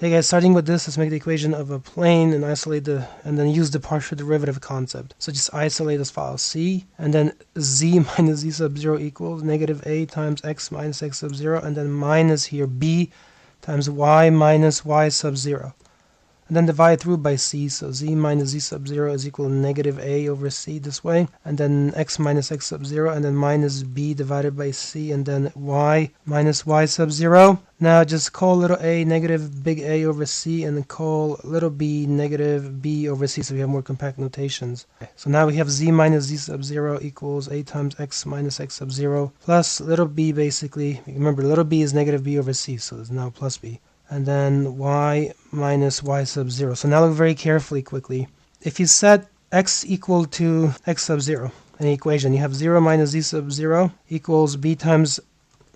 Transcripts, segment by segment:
Okay guys, starting with this, let's make the equation of a plane and isolate and then use the partial derivative concept. So just isolate this file C, and then z minus z sub 0 equals negative a times x minus x sub 0, and then minus here b times y minus y sub 0. And then divide through by c, so z minus z sub 0 is equal to negative a over c this way, and then x minus x sub 0, and then minus b divided by c, and then y minus y sub 0. Now just call little a negative big A over c, and then call little b negative b over c, so we have more compact notations. So now we have z minus z sub 0 equals a times x minus x sub 0 plus little b, basically. Remember, little b is negative b over c, so it's now plus b. And then y minus y sub 0. So now look very carefully, quickly. If you set x equal to x sub 0 in the equation, you have 0 minus z sub 0 equals b times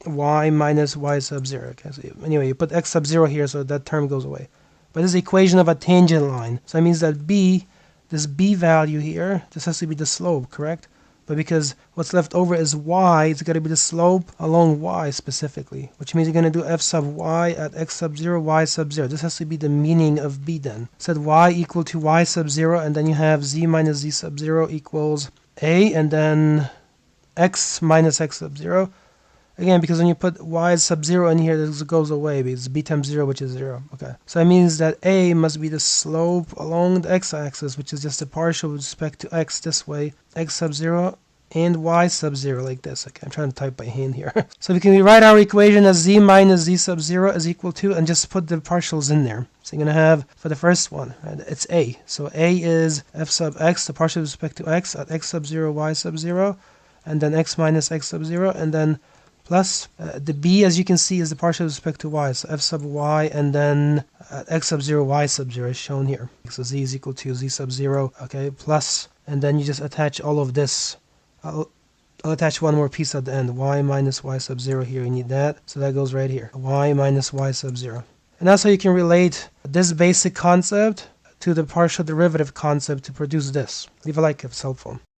y minus y sub 0. Okay, so anyway, you put x sub 0 here, so that term goes away. But this is the equation of a tangent line. So that means that b, this b value here, this has to be the slope, correct? But because what's left over is y, it's got to be the slope along y specifically, which means you're going to do f sub y at x sub 0, y sub 0. This has to be the meaning of b then. Set y equal to y sub 0, and then you have z minus z sub 0 equals a, and then x minus x sub 0. Again, because when you put y sub 0 in here, this goes away because it's b times 0, which is 0. Okay, so that means that a must be the slope along the x-axis, which is just the partial with respect to x this way, x sub 0 and y sub 0 like this. Okay, I'm trying to type by hand here. So we can rewrite our equation as z minus z sub 0 is equal to, and just put the partials in there. So you're going to have, for the first one, right, it's a. So a is f sub x, the partial with respect to x, at x sub 0, y sub 0, and then x minus x sub 0, and then plus the b, as you can see, is the partial with respect to y, so f sub y, and then x sub 0, y sub 0 is shown here. So z is equal to z sub 0, okay, plus, and then you just attach all of this. I'll attach one more piece at the end, y minus y sub 0 here, you need that, so that goes right here, y minus y sub 0. And that's how you can relate this basic concept to the partial derivative concept to produce this. Leave a like if it's helpful.